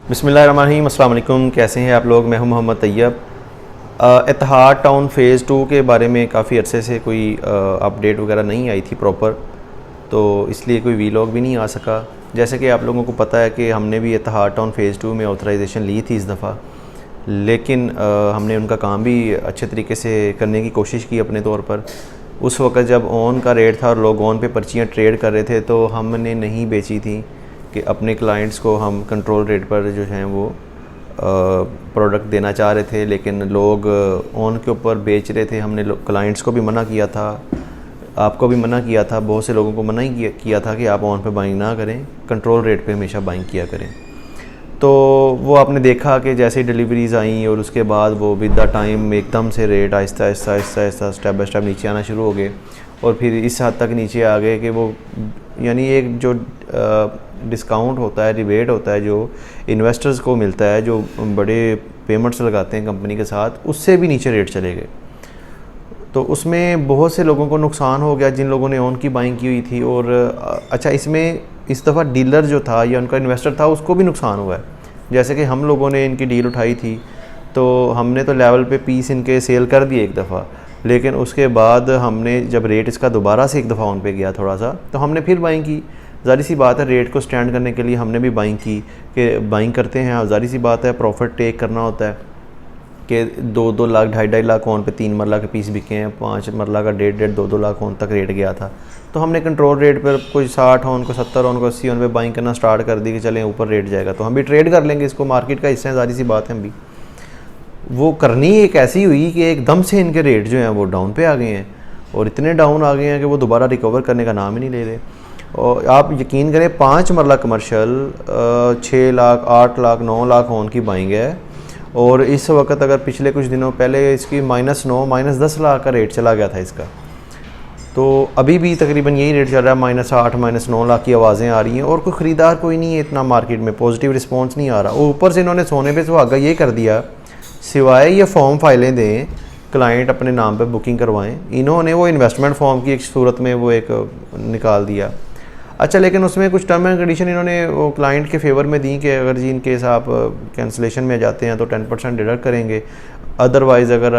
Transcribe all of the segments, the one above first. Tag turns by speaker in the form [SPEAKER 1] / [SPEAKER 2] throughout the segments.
[SPEAKER 1] बिस्मिल्लाहिर्रहमानिर्रहीम, अस्सलाम वालेकुम। कैसे हैं आप लोग? मैं हूं मोहम्मद तैयब। इत्तेहाद टाउन फ़ेज़ 2 के बारे में काफ़ी अरसे से कोई अपडेट वगैरह नहीं आई थी प्रॉपर, तो इसलिए कोई वीलॉग भी नहीं आ सका। जैसे कि आप लोगों को पता है कि हमने भी इत्तेहाद टाउन फ़ेज़ 2 में ऑथराइजेशन ली थी इस दफ़ा, लेकिन हमने उनका काम भी अच्छे तरीके से करने की कोशिश की अपने तौर पर। उस वक़्त जब ऑन का रेट था और लोग ऑन पे पर्चियाँ ट्रेड कर रहे थे, तो हमने नहीं बेची थी कि अपने क्लाइंट्स को हम कंट्रोल रेट पर जो हैं वो प्रोडक्ट देना चाह रहे थे, लेकिन लोग ऑन के ऊपर बेच रहे थे। हमने क्लाइंट्स को भी मना किया था, आपको भी मना किया था, बहुत से लोगों को मना ही किया था कि आप ऑन पे बाइंग ना करें, कंट्रोल रेट पे हमेशा बाइंग किया करें। तो वो आपने देखा कि जैसे ही डिलीवरीज़ आई और उसके बाद वो विद द टाइम एकदम से rate Aahista Aahista Aahista Aahista step by step नीचे आना शुरू हो गए, और फिर इस हद तक नीचे आ गए कि वो यानी एक जो डिस्काउंट होता है, रिबेट होता है जो इन्वेस्टर्स को मिलता है, जो बड़े पेमेंट्स लगाते हैं कंपनी के साथ, उससे भी नीचे रेट चले गए। तो उसमें बहुत से लोगों को नुकसान हो गया जिन लोगों ने ऑन की बाइंग की हुई थी। और अच्छा, इसमें इस दफ़ा डीलर जो था या उनका इन्वेस्टर था उसको भी नुकसान हुआ है। जैसे कि हम लोगों ने इनकी डील उठाई थी, तो हमने तो लेवल पे पीस इनके सेल कर दिए एक दफ़ा, लेकिन उसके बाद हमने जब रेट इसका दोबारा से एक दफ़ा ऑन पे गया थोड़ा सा, तो हमने फिर बाइंग की। ज़ाहिर सी बात है, रेट को स्टैंड करने के लिए हमने भी बाइंग की कि बाइंग करते हैं। ज़ाहिर सी बात है, प्रॉफिट टेक करना होता है कि 2-2 लाख 2.5-2.5 लाख ऑन पे 3 मरला के पीस बिके हैं, 5 मरला का 1.5-1.5-2 लाख ऑन तक रेट गया था। तो हमने कंट्रोल रेट पर कोई 60 ऑन को 70 ऑन को 80 ऑन पे बाइंग करना स्टार्ट कर दी कि चलें ऊपर रेट जाएगा तो हम भी ट्रेड कर लेंगे इसको, मार्केट का हिस्सा है, ज़ाहिर सी बात है। हम भी वो करनी एक ऐसी हुई कि एकदम से इनके रेट जो हैं वो डाउन पे आ गए हैं, और इतने डाउन आ गए हैं कि वो दोबारा रिकवर करने का नाम ही नहीं ले रहे। और आप यकीन करें, 5 मरला कमर्शियल 6 लाख 8 लाख 9 लाख ऑन की बाइंग है, और इस वक्त अगर पिछले कुछ दिनों पहले इसकी -9 -10 लाख का रेट चला गया था इसका, तो अभी भी तकरीबन यही रेट चल रहा है, -8 -9 लाख की आवाज़ें आ रही हैं, और कोई ख़रीदार कोई नहीं है इतना मार्केट में, पॉजिटिव रिस्पांस नहीं आ रहा। और ऊपर से इन्होंने सोने पे सुहागा ये कर दिया, सिवाय ये फॉर्म फाइलें दें, क्लाइंट अपने नाम पे बुकिंग करवाएं, इन्होंने वो इन्वेस्टमेंट फॉर्म की एक सूरत में वो एक निकाल दिया। अच्छा, लेकिन उसमें कुछ टर्म एंड कंडीशन इन्होंने वो क्लाइंट के फेवर में दी कि अगर जी इन केस आप कैंसिलेशन में जाते हैं तो 10% डिडक्ट करेंगे, अदरवाइज़ अगर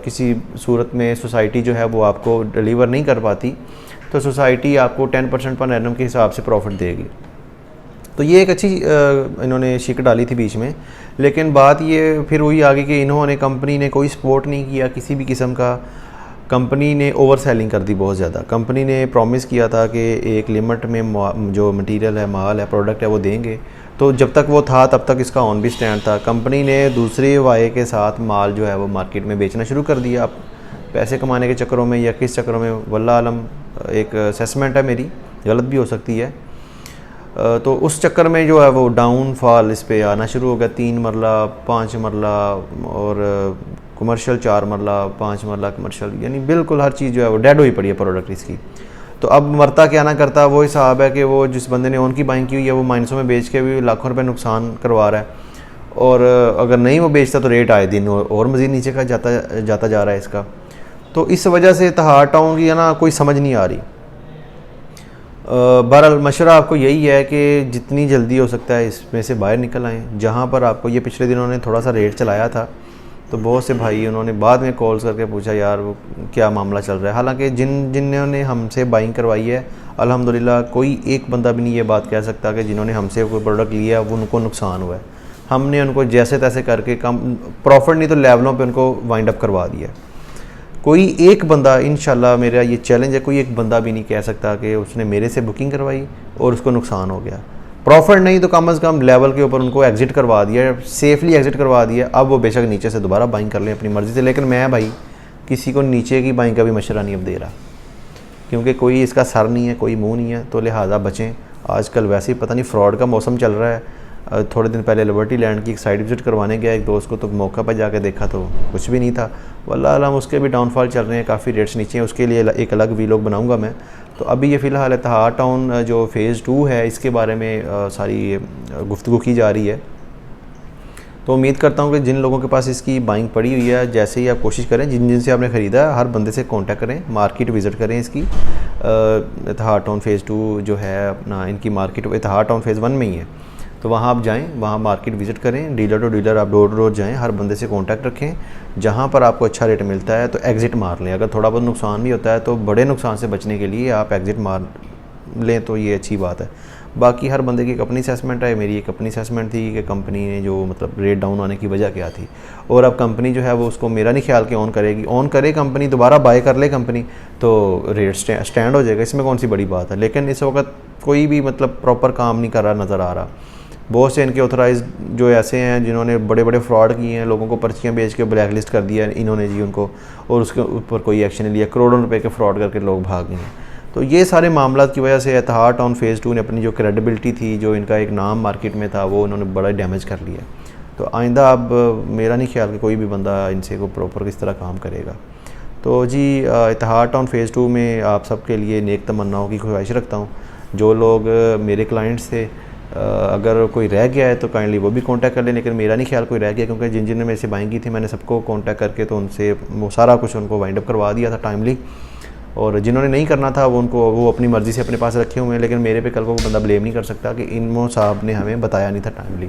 [SPEAKER 1] किसी सूरत में सोसाइटी जो है वो आपको डिलीवर नहीं कर पाती तो सोसाइटी आपको 10% पर एनम के हिसाब से प्रॉफिट देगी। तो ये एक अच्छी इन्होंने शिक डाली थी बीच में, लेकिन बात ये फिर वही आ गई कि इन्होंने, कंपनी ने कोई सपोर्ट नहीं किया किसी भी किस्म का। कंपनी ने ओवर सेलिंग कर दी बहुत ज़्यादा। कंपनी ने प्रॉमिस किया था कि एक लिमिट में जो मटेरियल है, माल है, प्रोडक्ट है वो देंगे, तो जब तक वो था तब तक इसका ऑन भी स्टैंड था। कंपनी ने दूसरे वाये के साथ माल जो है वो मार्केट में बेचना शुरू कर दिया, पैसे कमाने के चक्करों में या किस चक्करों में, वल्लाह आलम, एक असेसमेंट है मेरी, गलत भी हो सकती है। तो उस चक्कर में जो है वो डाउनफॉल इस पे आना शुरू हो गया। 3 मरला 5 मरला और कमर्शियल 4 मरला 5 मरला कमर्शियल, यानी बिल्कुल हर चीज़ जो है वो डेड हुई पड़ी है प्रोडक्ट इसकी। तो अब मरता क्या ना करता, वो हिसाब है कि वो जिस बंदे ने उनकी बाइंग की हुई है वो माइनसों में बेच के भी लाखों रुपए नुकसान करवा रहा है, और अगर नहीं वो बेचता तो रेट आए दिन और मज़ीद नीचे का जाता जा रहा है इसका। तो इस वजह से इत्तेहाद टाउन की है ना कोई समझ नहीं आ रही। बहरहाल मशवरा आपको यही है कि जितनी जल्दी हो सकता है इसमें से बाहर निकल आएँ। जहाँ पर आपको ये पिछले दिनों ने थोड़ा सा रेट चलाया था, तो बहुत से भाई उन्होंने बाद में कॉल्स करके पूछा यार वो क्या मामला चल रहा है। हालांकि जिन्होंने हमसे बाइंग करवाई है, अल्हम्दुलिल्लाह कोई एक बंदा भी नहीं ये बात कह सकता कि जिन्होंने हमसे कोई प्रोडक्ट लिया वो उनको नुकसान हुआ है। हमने उनको जैसे तैसे करके कम प्रॉफिट नहीं तो लेवलों पे उनको वाइंड अप करवा दिया। कोई एक बंदा, इंशाल्लाह मेरा ये चैलेंज है, कोई एक बंदा भी नहीं कह सकता कि उसने मेरे से बुकिंग करवाई और उसको नुकसान हो गया। प्रॉफिट नहीं तो कम से कम लेवल के ऊपर उनको एग्जिट करवा दिया, सेफली एग्जिट करवा दिया। अब वो बेशक नीचे से दोबारा बाइंग कर लें अपनी मर्ज़ी से, लेकिन मैं भाई किसी को नीचे की बाइंग का भी मशवरा नहीं अब दे रहा, क्योंकि कोई इसका सर नहीं है, कोई मुंह नहीं है, तो लिहाजा बचें। आजकल वैसे ही पता नहीं फ्रॉड का मौसम चल रहा है। थोड़े दिन पहले लिबर्टी लैंड की एक साइट विज़िट करवाने गया एक दोस्त को, तो मौका पर जाके देखा तो कुछ भी नहीं था। वल्लाह आलम उसके भी डाउनफॉल चल रहे हैं, काफ़ी रेट्स नीचे हैं, उसके लिए एक अलग वीलॉग बनाऊंगा मैं। तो अभी ये फ़िलहाल इत्तेहाद टाउन जो फ़ेज़ 2 है इसके बारे में सारी गुफ्तगू की जा रही है। तो उम्मीद करता हूँ कि जिन लोगों के पास इसकी बाइंग पड़ी हुई है, जैसे ही आप कोशिश करें, जिनसे आपने ख़रीदा है हर बंदे से कांटेक्ट करें, मार्केट विज़िट करें इसकी। इत्तेहाद टाउन फ़ेज़ 2 जो है अपना, इनकी मार्केट इत्तेहाद टाउन फ़ेज़ 1 में ही है, तो वहाँ आप जाएं, वहाँ मार्केट विज़िट करें, डीलर टू डीलर आप डोर टू डोर जाएं, हर बंदे से कांटेक्ट रखें। जहाँ पर आपको अच्छा रेट मिलता है तो एग्ज़िट मार लें। अगर थोड़ा बहुत नुकसान भी होता है तो बड़े नुकसान से बचने के लिए आप एग्ज़िट मार लें तो ये अच्छी बात है। बाकी हर बंदे की एक अपनी असेसमेंट है, मेरी एक अपनी असेसमेंट थी कि कंपनी ने जो मतलब रेट डाउन आने की वजह क्या थी, और अब कंपनी जो है वो उसको मेरा नहीं ख्याल कि ऑन करेगी। ऑन करे कंपनी, दोबारा बाय कर ले कंपनी, तो रेट स्टैंड हो जाएगा, इसमें कौन सी बड़ी बात है। लेकिन इस वक्त कोई भी मतलब प्रॉपर काम नहीं कर रहा नज़र आ रहा। बहुत से इनके ऑथराइज जो ऐसे हैं जिन्होंने बड़े बड़े फ्रॉड किए हैं, लोगों को पर्चियाँ बेच के ब्लैक लिस्ट कर दिया है इन्होंने जी उनको, और उसके ऊपर कोई एक्शन नहीं लिया, करोड़ों रुपए के फ्रॉड करके लोग भाग गए हैं। तो ये सारे मामला की वजह से इत्तेहाद टाउन फेज़ 2 ने अपनी जो क्रेडिबिलिटी थी, जो इनका एक नाम मार्केट में था, वो इन्होंने बड़ा डैमेज कर लिया। तो आइंदा अब मेरा नहीं ख्याल कि कोई भी बंदा इनसे को प्रॉपर किस तरह काम करेगा। तो जी इत्तेहाद टाउन फेज़ 2 में आप सबके लिए नेक तमन्नाओं की ख्वाहिश रखता हूँ। जो लोग मेरे क्लाइंट्स थे, अगर कोई रह गया है तो काइंडली वो भी कांटेक्ट कर लें, लेकिन मेरा नहीं ख्याल कोई रह गया, क्योंकि जिन ने मेरे से बाइंग की थी मैंने सबको कांटेक्ट करके तो उनसे वो सारा कुछ उनको वाइंड अप करवा दिया था टाइमली। और जिन्होंने नहीं करना था वो अपनी मर्ज़ी से अपने पास रखे हुए हैं, लेकिन मेरे पे कल को बंदा ब्लेम नहीं कर सकता कि इनमो साहब ने हमें बताया नहीं था टाइमली।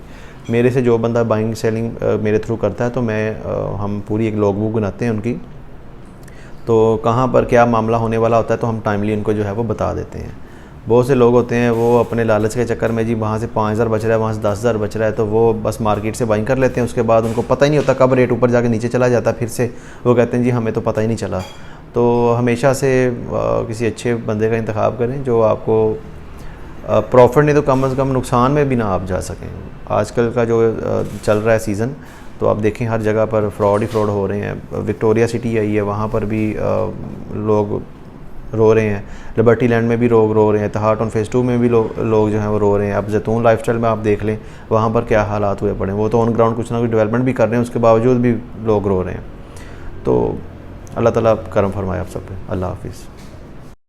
[SPEAKER 1] मेरे से जो बंदा बाइंग सेलिंग मेरे थ्रू करता है तो हम पूरी एक लॉग बुक बनाते हैं उनकी, तो कहाँ पर क्या मामला होने वाला होता है तो हम टाइमली उनको जो है वो बता देते हैं। बहुत से लोग होते हैं वो अपने लालच के चक्कर में जी वहाँ से 5,000 बच रहा है, वहाँ से 10,000 बच रहा है, तो वो बस मार्केट से बाइंग कर लेते हैं। उसके बाद उनको पता ही नहीं होता कब रेट ऊपर जाके नीचे चला जाता है, फिर से वो कहते हैं जी हमें तो पता ही नहीं चला। तो हमेशा से किसी अच्छे बंदे का इंतखाब करें जो आपको प्रॉफिट नहीं तो कम से कम नुकसान में भी ना आप जा सकें। आजकल का जो चल रहा है सीज़न, तो आप देखें हर जगह पर फ्रॉड ही फ्रॉड हो रहे हैं। विक्टोरिया सिटी आई है, वहाँ पर भी लोग रो रहे हैं, लिबर्टी लैंड में भी लोग रो रहे हैं, इत्तेहाद टाउन फेज़ 2 में भी लोग जो हैं वो रो रहे हैं। अब जैतून लाइफस्टाइल में आप देख लें वहाँ पर क्या हालात हुए पड़े हैं। वो तो ऑन ग्राउंड कुछ ना कुछ डेवलपमेंट भी कर रहे हैं, उसके बावजूद भी लोग रो रहे हैं। तो अल्लाह ताला करम फरमाए आप सब पे। अल्लाह हाफिज़।